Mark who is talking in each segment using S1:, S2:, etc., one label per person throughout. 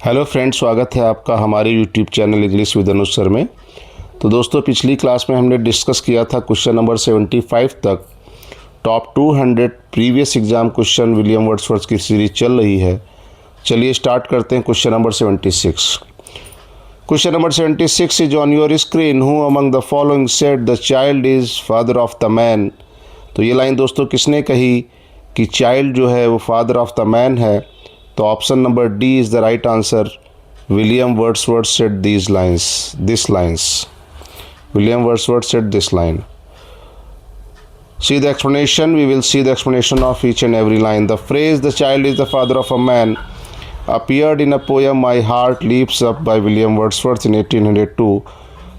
S1: Hello friends, स्वागत है आपका हमारे YouTube channel English with Anuj sir में। तो दोस्तों, पिछली क्लास में हमने डिस्कस किया था क्वेश्चन नंबर 75 तक। Top 200 previous exam question William Wordsworth की सीरीज चल रही है। चलिए स्टार्ट करते हैं question number 76। Question number 76 is on your screen. Who among the following said the child is father of the man. तो ये लाइन दोस्तों किसने कही कि चाइल्ड जो है वो फादर ऑफ द मैन है? तो option number D is the right answer. William Wordsworth said this lines. William Wordsworth said this line. See the explanation. We will see the explanation of each and every line. The phrase "the child is the father of a man" appeared in a poem "My Heart Leaps Up" by William Wordsworth in 1802.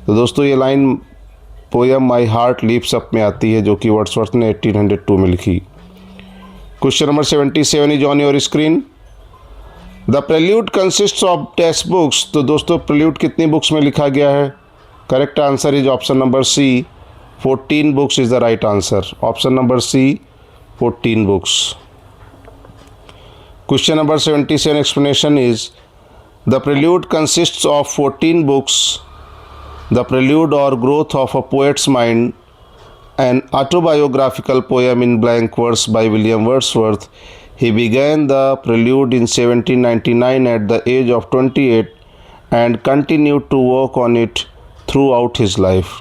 S1: तो दोस्तों ये line poem "My Heart Leaps Up" में आती है, जो कि Wordsworth ने 1802 में लिखी। Question number 77 is on your screen. The Prelude consists of text books. तो दोस्तों प्रेल्यूड कितनी बुक्स में लिखा गया है? Correct answer is option number C, 14 books is the right answer. Option number C, 14 books. Question number 77 explanation is the Prelude consists of 14 books. The prelude और growth of a poet's mind, an autobiographical poem in blank verse by William Wordsworth. He began the prelude in 1799 at the age of 28 and continued to work on it throughout his life.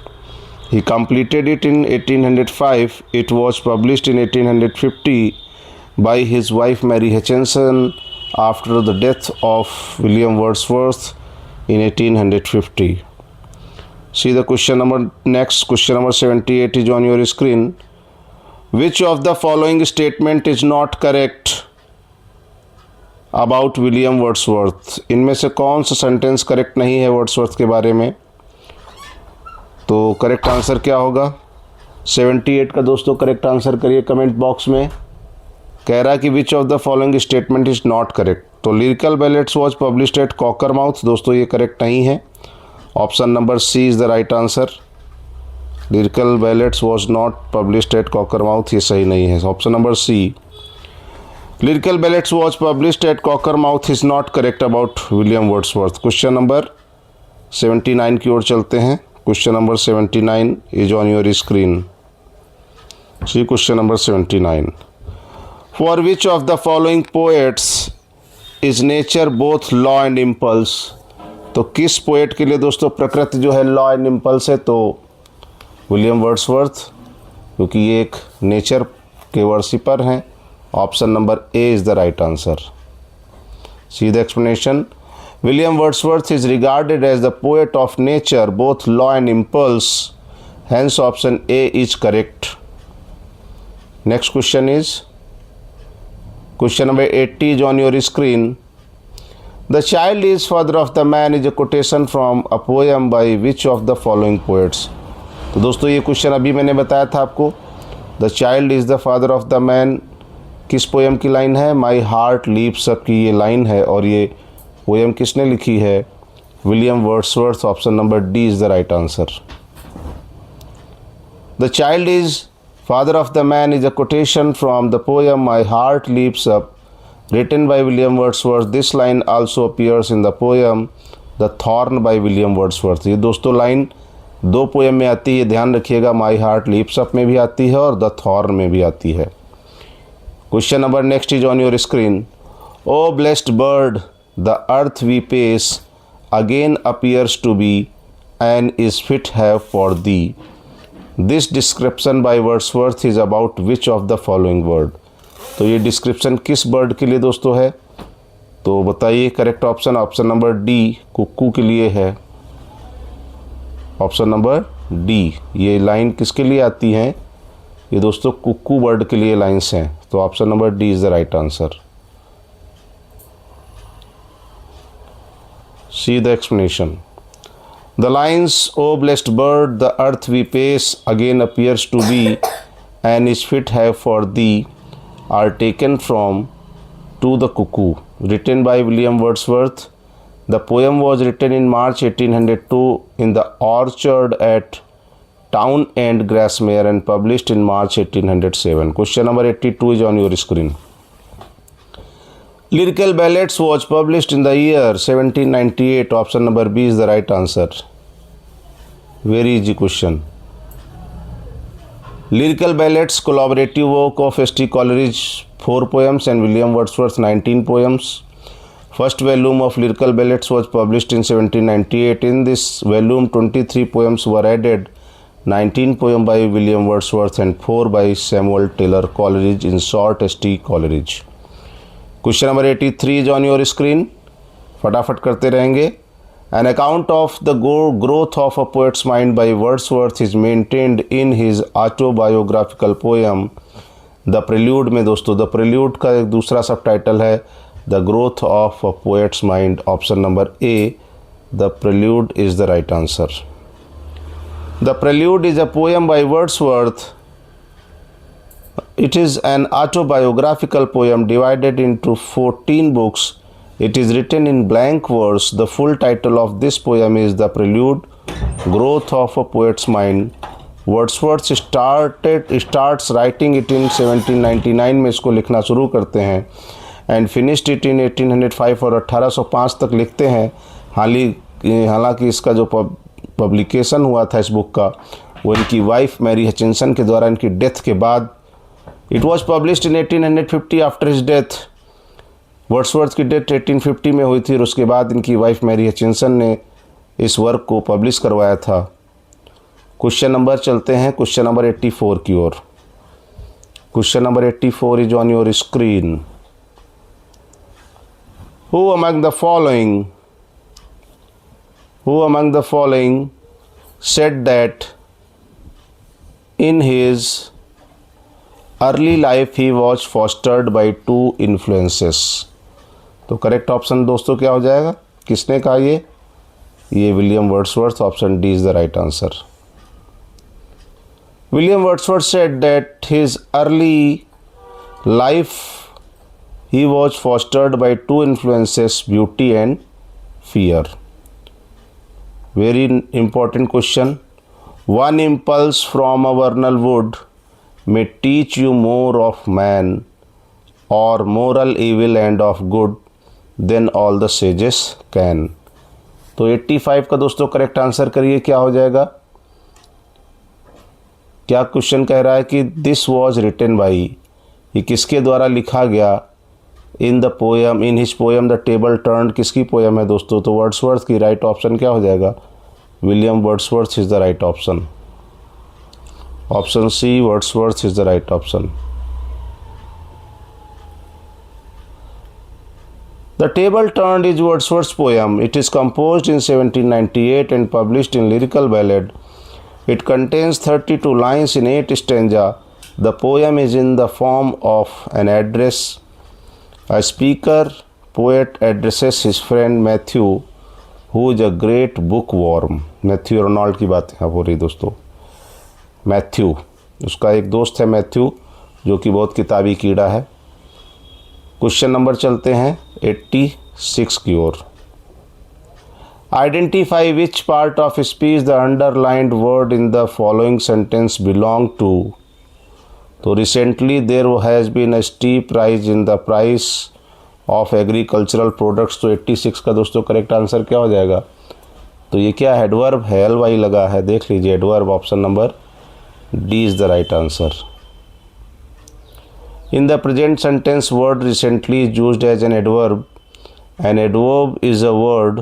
S1: He completed it in 1805. It was published in 1850 by his wife Mary Hutchinson after the death of William Wordsworth in 1850. See the question number next. Question number 78 is on your screen. Which of the following statement is not correct about William Wordsworth? इनमें से कौन सा sentence correct नहीं है Wordsworth के बारे में? तो करेक्ट आंसर क्या होगा? 78 का दोस्तों करेक्ट आंसर करिए कमेंट बॉक्स में। कह रहा है कि which of the following statement is not correct. तो Lyrical Ballads was published at Cockermouth. दोस्तों ये करेक्ट नहीं है। Option number C is the right answer. Lyrical Ballads was not published at Cockermouth, ये सही नहीं है। Option number C, Lyrical Ballads was published at Cockermouth is not correct about William Wordsworth. Question number 79 की ओर चलते हैं। Question number 79 is on your screen. See question number 79। For which of the following poets is nature both law and impulse. तो किस poet के लिए दोस्तों प्रकृति जो है लॉ एंड इम्पल्स है? तो विलियम वर्ड्सवर्थ, क्योंकि ये एक नेचर के वर्शिपर हैं। Option number A is the right answer. See the explanation. William Wordsworth is regarded as the poet of nature both law and impulse, hence option A is correct. Next question is question number 80 is on your screen. The child is father of the man is a quotation from a poem by which of the following poets? तो दोस्तों ये question अभी मैंने बताया था आपको। The child is the father of the man किस poem की लाइन है? My heart leaps up की ये लाइन है, और ये पोएम किसने लिखी है? William Wordsworth. Option number D is the right answer. The child is father of the man is a quotation from the poem My Heart Leaps Up written by William Wordsworth. This line also appears in the poem The Thorn by William Wordsworth. ये दोस्तों line दो poem में आती है, ध्यान रखिएगा। My heart leaps up में भी आती है और द थॉर्न में भी आती है। Question number next is on your screen. O blessed bird the earth we pace again appears to be and is fit have for thee. This description by Wordsworth is about which of the following word. तो ये description किस bird के लिए दोस्तों है? तो बताइए correct option. Option number D, cuckoo के लिए है। ऑप्शन नंबर डी, ये लाइन किसके लिए आती है? ये दोस्तों कुक्कू बर्ड के लिए लाइन्स हैं। तो option number D is the right answer. See the explanation. The lines O blessed bird the earth we pace again appears to be and is fit have for thee are taken from To the Cuckoo, written by William Wordsworth. The poem was written in March 1802 in the orchard at Town End, Grasmere, and published in March 1807. Question number 82 is on your screen. Lyrical Ballads was published in the year 1798. Option number B is the right answer. Very easy question. Lyrical Ballads, collaborative work of S.T. Coleridge, 4 poems, and William Wordsworth, 19 poems. First volume of Lyrical Ballads was published in 1798. In this volume, 23 poems were added, 19 poems by William Wordsworth and 4 by Samuel Taylor Coleridge, in short S.T. Coleridge. Question number 83 is on your screen, फटाफट करते रहेंगे. An account of the growth of a poet's mind bye Wordsworth is maintained in his autobiographical poem the prelude. में दोस्तों the prelude का एक दूसरा सब title है the growth of a poet's mind. Option number A, the prelude is the right answer. The prelude is a poem by Wordsworth. It is an autobiographical poem divided into 14 books. It is written in blank verse. The full title of this poem is The Prelude, Growth of a Poet's Mind. Wordsworth starts writing it in 1799 में इसको लिखना शुरू करते हैं and finished it in 1805 और 1805 तक लिखते हैं. हालांकि इसका जो पब्लिकेशन हुआ था इस बुक का वो इनकी वाइफ मैरी हचिंसन के द्वारा इनकी डेथ के बाद. It was published in 1850 after his death. Wordsworth की डेथ 1850 में हुई थी और उसके बाद इनकी वाइफ मैरी हचिंसन ने इस वर्क को पब्लिश करवाया था. क्वेश्चन नंबर चलते हैं क्वेश्चन नंबर 84 की ओर. Question number 84 is on your screen. Who among the following said that in his early life he was fostered by 2 influences. तो करेक्ट ऑप्शन दोस्तों क्या हो जाएगा, किसने कहा ये William Wordsworth. Option D is the right answer. William Wordsworth said that his early life he was fostered by 2 influences, beauty and fear. Very important question. One impulse from a वर्नल would may teach you more of man or moral evil and of good than all the sages can. तो 85 का दोस्तों correct answer करिए, क्या हो जाएगा. क्या question कह रहा है कि दिस वॉज रिटन बाई, ये किसके द्वारा लिखा गया. इन the poem, in his poem the table turned, किसकी पोएम है दोस्तों. तो वर्ड्सवर्थ की. राइट ऑप्शन क्या हो जाएगा, William Wordsworth is the right option. Option C, Wordsworth is the right option. The Table Turned is Wordsworth's poem. It is composed in 1798 and published in Lyrical Ballad. It contains 32 lines in 8 stanzas. The poem is in the form of an address. A speaker, poet addresses his friend Matthew, who is a great bookworm. Matthew Ronald की बात यहाँ हो रही दोस्तों. Matthew, उसका एक दोस्त है मैथ्यू जो कि बहुत किताबी कीड़ा है. क्वेश्चन नंबर चलते हैं 86 की ओर. Identify which part of speech the underlined word in the following sentence belong to. तो recently there has been a steep rise in the price of agricultural products. तो 86 का दोस्तों करेक्ट आंसर क्या हो जाएगा. तो ये क्या है, एडवर्ब है, एल-वाई लगा है, देख लीजिए adverb. Option number D is the right answer. In the present sentence, word recently is used as an adverb. An adverb is a word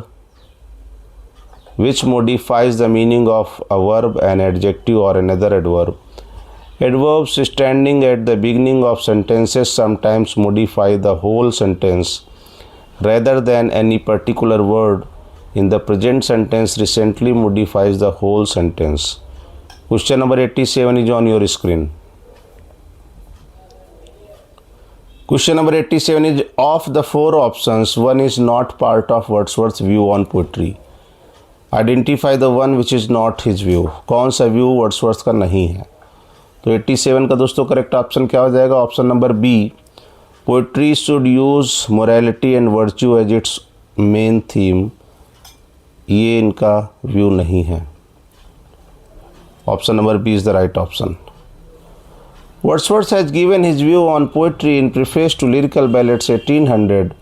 S1: which modifies the meaning of a verb, an adjective or another adverb. Adverbs standing at the beginning of sentences sometimes modify the whole sentence rather than any particular word. In the present sentence, recently modifies the whole sentence. Question number 87 is on your screen. Question number 87 is, of the 4 options, one is not part of Wordsworth's view on poetry. Identify the one which is not his view. कौन सा view Wordsworth का नहीं है. तो 87 का दोस्तों correct option क्या हो जाएगा. Option number B, poetry should use morality and virtue as its main theme. ये इनका व्यू नहीं है. Option number B is the right option. Wordsworth has given his view on poetry in preface to Lyrical Ballads 1800.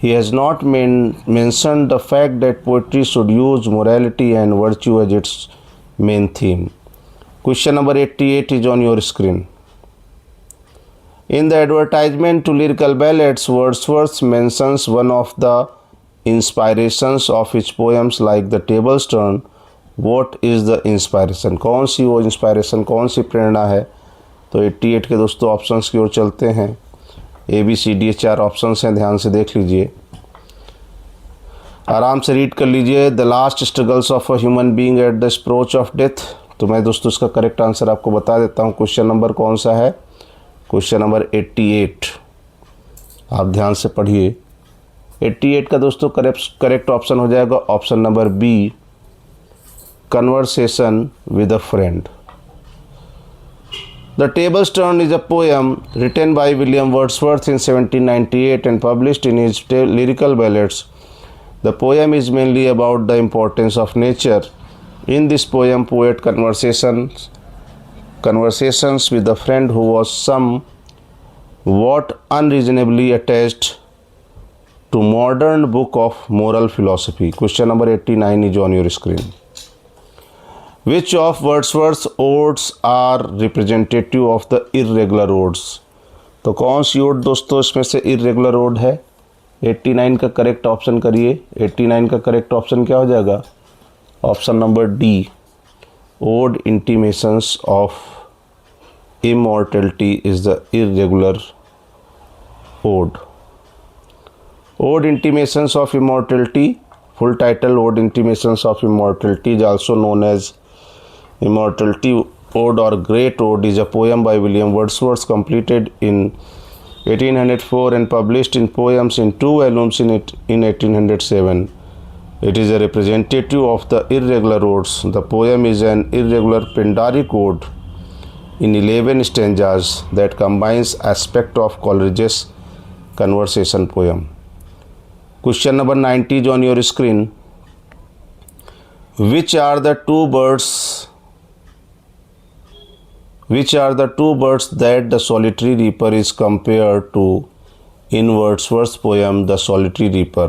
S1: He has not mentioned the fact that poetry should use morality and virtue as its main theme. Question number 88 is on your screen. In the advertisement to Lyrical Ballads, Wordsworth mentions one of the inspirations of his poems like The Table's Turn. What is the inspiration? कौन सी वो inspiration, कौन सी प्रेरणा है? तो 88 के दोस्तों options की ओर चलते हैं। ABCD 4 ऑप्शंस हैं, ध्यान से देख लीजिए, आराम से रीड कर लीजिए। The last struggles of a human being at the approach of death. तो मैं दोस्तों इसका करेक्ट आंसर आपको बता देता हूँ। क्वेश्चन नंबर कौन सा है? Question number 88। आप ध्यान से पढ़िए। 88 का दोस्तों करेक्ट ऑप्शन हो जाएगा option number B, conversation with a friend. The Table's Turn is a poem written by William Wordsworth in 1798 and published in his Lyrical Ballads. The poem is mainly about the importance of nature. In this poem, poet conversations with a friend who was somewhat unreasonably attached to modern book of moral philosophy. Question number 89 is on your screen. Which of Wordsworth's odes are representative of the irregular odes? तो कौन सी odd दोस्तों इसमें से irregular odd है? 89 का correct option करिए। 89 का correct option क्या हो जाएगा? Option number D, ode intimations of immortality is the irregular ode. Ode intimations of immortality, full title Ode Intimations of Immortality is also known as Immortality Ode or Great Ode, is a poem by William Wordsworth completed in 1804 and published in poems in 2 volumes in 1807. It is a representative of the irregular odes. The poem is an irregular Pindaric ode in 11 stanzas that combines aspect of Coleridge's conversation poem. Question number 90 is on your screen. Which are the two birds that the solitary reaper is compared to in Wordsworth's poem The Solitary Reaper?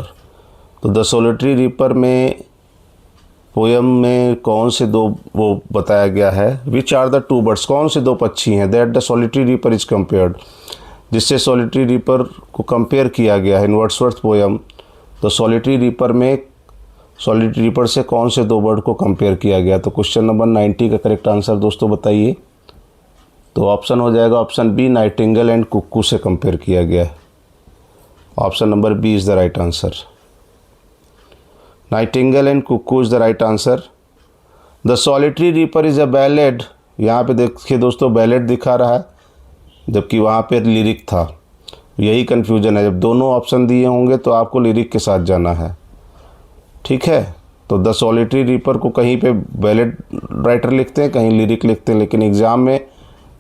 S1: तो the solitary reaper में poem में कौन से दो वो बताया गया है? Which are the two birds, कौन से दो पक्षी हैं that the solitary reaper is compared, जिससे सोलिटरी रीपर को कंपेयर किया गया है इन वर्ड्सवर्थ पोयम। तो सोलिटरी रीपर में सोलिटरी रीपर से कौन से दो बर्ड को कंपेयर किया गया? तो क्वेश्चन नंबर 90 का करेक्ट आंसर दोस्तों बताइए। तो ऑप्शन हो जाएगा option B, nightingale and cuckoo से कंपेयर किया गया है। Option number B is the right answer. Nightingale and cuckoo is the right answer. The solitary reaper is a ballad. यहाँ पे देखिए दोस्तों बैलेड दिखा रहा है जबकि वहाँ पे लिरिक था। यही कन्फ्यूजन है, जब दोनों ऑप्शन दिए होंगे तो आपको लिरिक के साथ जाना है, ठीक है। तो द सॉलिटरी रीपर को कहीं पे बैलेड राइटर लिखते हैं, कहीं लिरिक लिखते हैं, लेकिन एग्ज़ाम में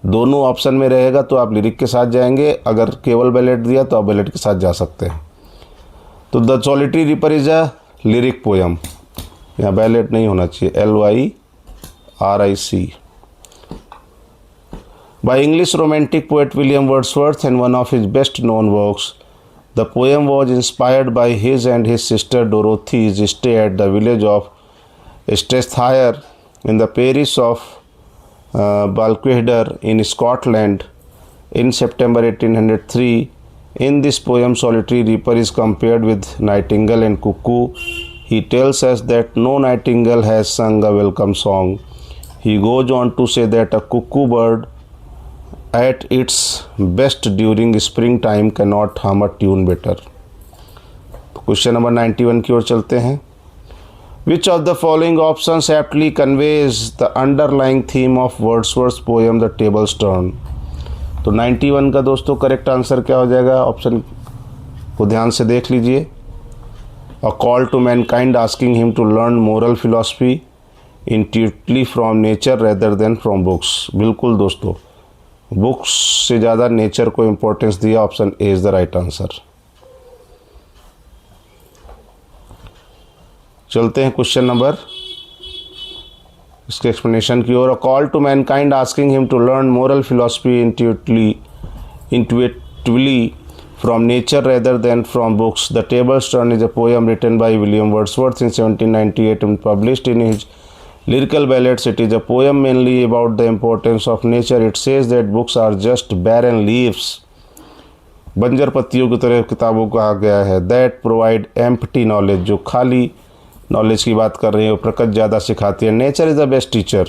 S1: दोनों ऑप्शन में रहेगा तो आप लिरिक के साथ जाएंगे, अगर केवल बैलेड दिया तो आप बैलेड के साथ जा सकते हैं। तो the solitary reaper is a lyric poem, यहाँ बैलेड नहीं होना चाहिए, LYRIC। By English romantic poet William Wordsworth and one of his best known works, the poem was inspired by his and his sister Dorothy's stay at the village of Strathyre in the parish of Balquhidder in Scotland in September 1803. In this poem, solitary reaper is compared with nightingale and cuckoo. He tells us that no nightingale has sung a welcome song. He goes on to say that a cuckoo bird at its best during springtime cannot hum a tune better. Question number 91 की ओर चलते हैं। Which of the following options aptly conveys the underlying theme of Wordsworth's poem The Table's Turn? तो 91 का दोस्तों correct answer क्या हो जाएगा? ऑप्शन को ध्यान से देख लीजिए। A call to mankind asking him to learn moral philosophy intuitively from nature rather than from books. बिल्कुल दोस्तों, बुक्स से ज़्यादा नेचर को इम्पोर्टेंस दिया। Option A is the right answer. चलते हैं क्वेश्चन नंबर इसके एक्सप्लेनेशन की ओर। A call to mankind asking him to learn moral philosophy intuitively from nature rather than from books. The Table's Turn is a poem written by William Wordsworth in 1798 and published in his Lyrical Ballads. It is a poem mainly about the importance of nature. It says that books are just barren leaves. बंजर पत्तियों की तरह किताबों को कहा गया है। That provide empty knowledge, जो खाली नॉलेज की बात कर रही है, वो प्रकृति ज़्यादा सिखाती है। Nature is the best teacher,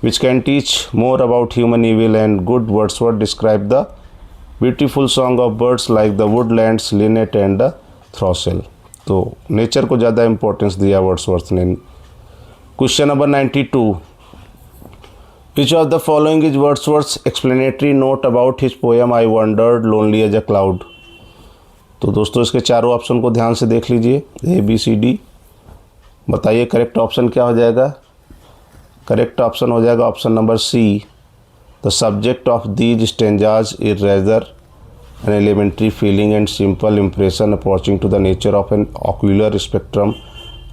S1: which can teach more about human evil and good. Wordsworth describe the beautiful song of birds like the woodlands, linnet and the throstle. तो नेचर को ज़्यादा इंपॉर्टेंस दिया वर्ड्सवर्थ ने। Question number 92, which of the following is Wordsworth's explanatory note about his poem I wandered lonely as a cloud. तो दोस्तों इसके चारों option को ध्यान से देख लीजिए, ABCD। बताइए करेक्ट ऑप्शन क्या हो जाएगा। करेक्ट ऑप्शन हो जाएगा option number C। The subject of these stanzas is rather an elementary feeling and simple impression approaching to the nature of an ocular spectrum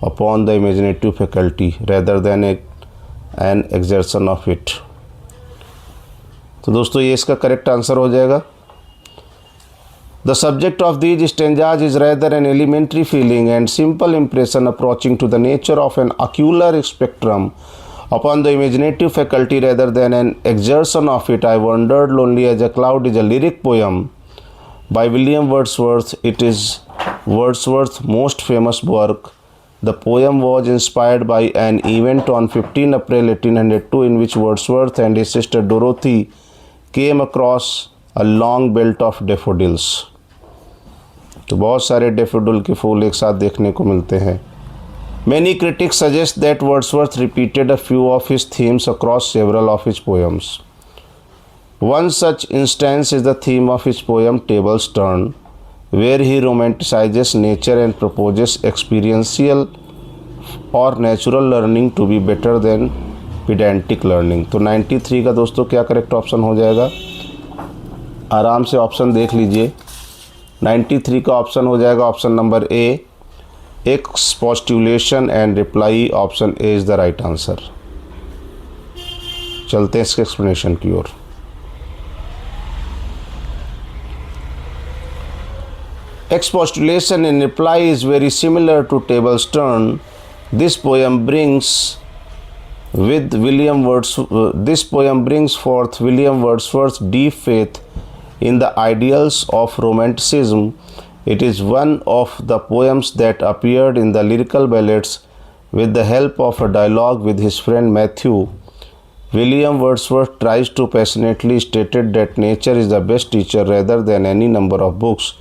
S1: upon the imaginative faculty rather than an exertion of it. तो दोस्तों ये इसका correct answer हो जाएगा। The subject of these stanzas is rather an elementary feeling and simple impression approaching to the nature of an ocular spectrum upon the imaginative faculty rather than an exertion of it. I wandered lonely as a cloud is a lyric poem by William Wordsworth. It is Wordsworth's most famous work. The poem was inspired by an event on 15 April 1802 in which Wordsworth and his sister Dorothy came across a long belt of daffodils. तो बहुत सारे daffodil के फूल एक साथ देखने को मिलते हैं। Many critics suggest that Wordsworth repeated a few of his themes across several of his poems. One such instance is the theme of his poem Table's Turn, where he romanticizes nature and proposes experiential or natural learning to be better than pedantic learning. तो 93 का दोस्तों क्या correct option हो जाएगा। आराम से option देख लीजिए। 93 का ऑप्शन हो जाएगा option number A, expostulation and reply. Option A is the right answer. चलते हैं इसके एक्सप्लेनेशन की ओर। Expostulation in reply is very similar to Table's Turn. This poem brings forth William Wordsworth's deep faith in the ideals of Romanticism. It is one of the poems that appeared in the Lyrical Ballads with the help of a dialogue with his friend Matthew. William Wordsworth tries to passionately state that nature is the best teacher rather than any number of books.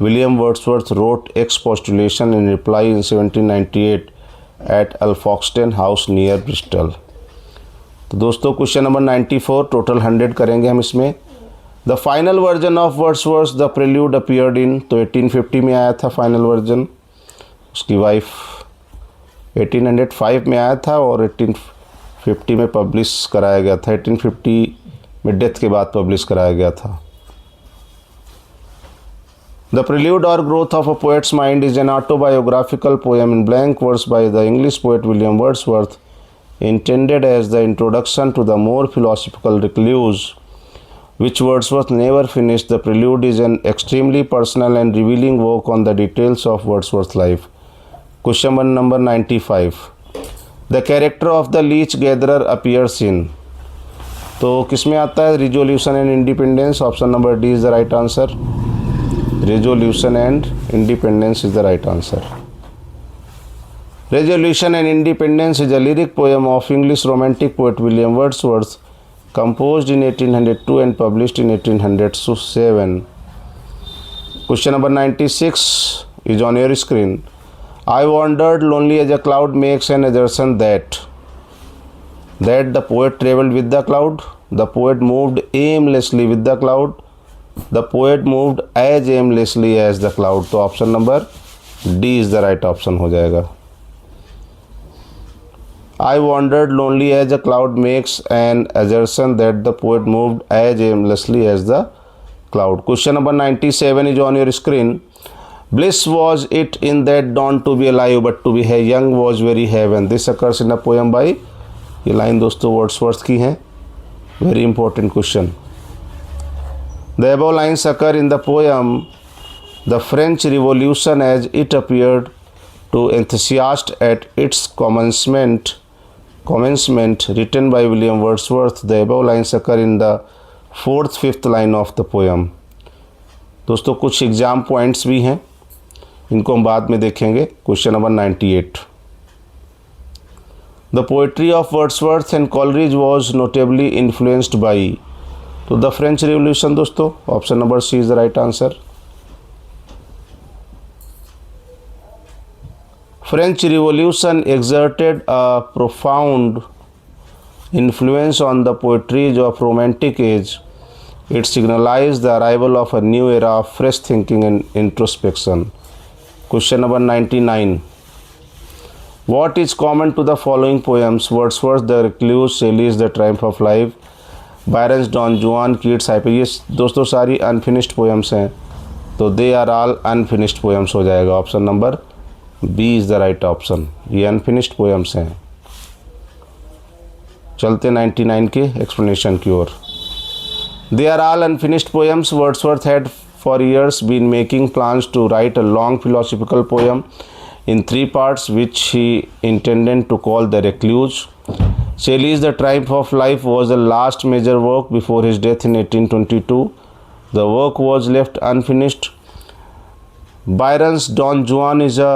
S1: William Wordsworth wrote Expostulation in reply in 1798 at Alfoxden House near Bristol. तो दोस्तों question number 94, total 100 करेंगे हम इसमें। The final version of Wordsworth the prelude appeared in, तो 1850 में आया था final version. उसकी वाइफ 1805 में आया था और 1850 में पब्लिश कराया गया था। 1850 में डेथ के बाद पब्लिश कराया गया था। द प्रेल्यूड और growth of a poet's mind is an autobiographical poem in blank verse by the English poet William Wordsworth, intended as the introduction to the more philosophical recluse, which Wordsworth never finished. The prelude is an extremely personal and revealing work on the details of Wordsworth's life. Question number 95. The character of the leech gatherer appears in, तो किसमें आता है? Resolution and independence. Option number D is the right answer. Resolution and independence is the right answer. Resolution and Independence is a lyric poem of English romantic poet William Wordsworth, composed in 1802 and published in 1807. Question number 96 is on your screen. I wandered lonely as a cloud makes an assertion that the poet travelled with the cloud, the poet moved aimlessly with the cloud, the poet moved as aimlessly as the cloud. तो option number D is the right option हो जाएगा। I wandered lonely as a cloud makes an assertion that the poet moved as aimlessly as the cloud. Question number 97 is on your screen. Bliss was it in that dawn to be alive, but to be young was very heaven. This occurs in a poem by ये line दोस्तों Wordsworth की हैं। Very important question. The above lines occur in the poem the French revolution as it appeared to enthusiasts at its commencement written by William Wordsworth. The above lines occur in the 4th, 5th line of the poem. दोस्तों कुछ exam points भी हैं, इनको हम बाद में देखेंगे। Question number 98। The poetry of Wordsworth and Coleridge was notably influenced by, तो द फ्रेंच रिवॉल्यूशन दोस्तों, option number C is the right answer. French Revolution exerted a profound influence on the poetry of Romantic age. It signalized the arrival of a new era of fresh thinking and introspection. Question number 99. What is common to the following poems? Wordsworth, The Recluse, Shelley's The Triumph of Life, Byron's Don Juan, Keats, Hyperion. दोस्तों सारी unfinished poems हैं, तो they are all unfinished poems हो जाएगा। Option number B is the right option. ये unfinished poems हैं। चलते 99 के एक्सप्लेनेशन की ओर। They are all unfinished poems. Wordsworth had for years been making plans to write a long philosophical poem in 3 parts which he intended to call The Recluse. Shelley's The Triumph of Life was the last major work before his death in 1822. The work was left unfinished. Byron's Don Juan is a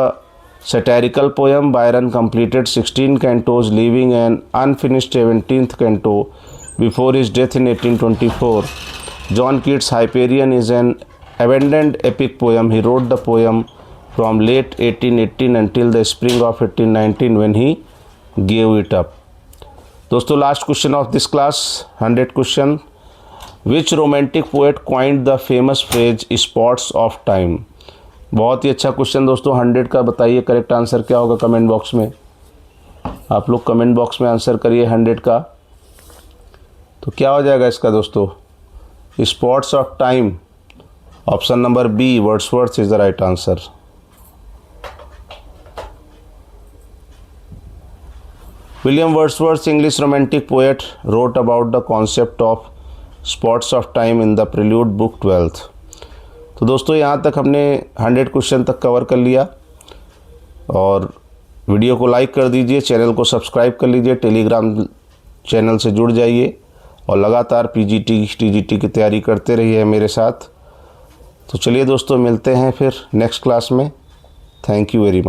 S1: satirical poem. Byron completed 16 cantos, leaving an unfinished 17th canto before his death in 1824. John Keats' Hyperion is an abandoned epic poem. He wrote the poem from late 1818 until the spring of 1819 when he gave it up. दोस्तों last question of this class, 100 question. Which romantic poet coined the famous phrase spots of time? बहुत ही अच्छा question दोस्तों। 100 का बताइए correct answer क्या होगा comment box में। आप लोग कमेंट बॉक्स में आंसर करिए 100 का। तो क्या हो जाएगा इसका दोस्तों? Spots of time. Option number B Wordsworth is the right answer. William Wordsworth, English romantic poet, wrote about the concept of spots of time in the Prelude, Book 12th. तो दोस्तों यहाँ तक हमने 100 क्वेश्चन तक कवर कर लिया। और video को लाइक कर दीजिए, चैनल को सब्सक्राइब कर लीजिए, टेलीग्राम चैनल से जुड़ जाइए और लगातार पीजीटी टीजीटी की तैयारी करते रहिए मेरे साथ। तो चलिए दोस्तों मिलते हैं फिर नेक्स्ट क्लास में। Thank you very much.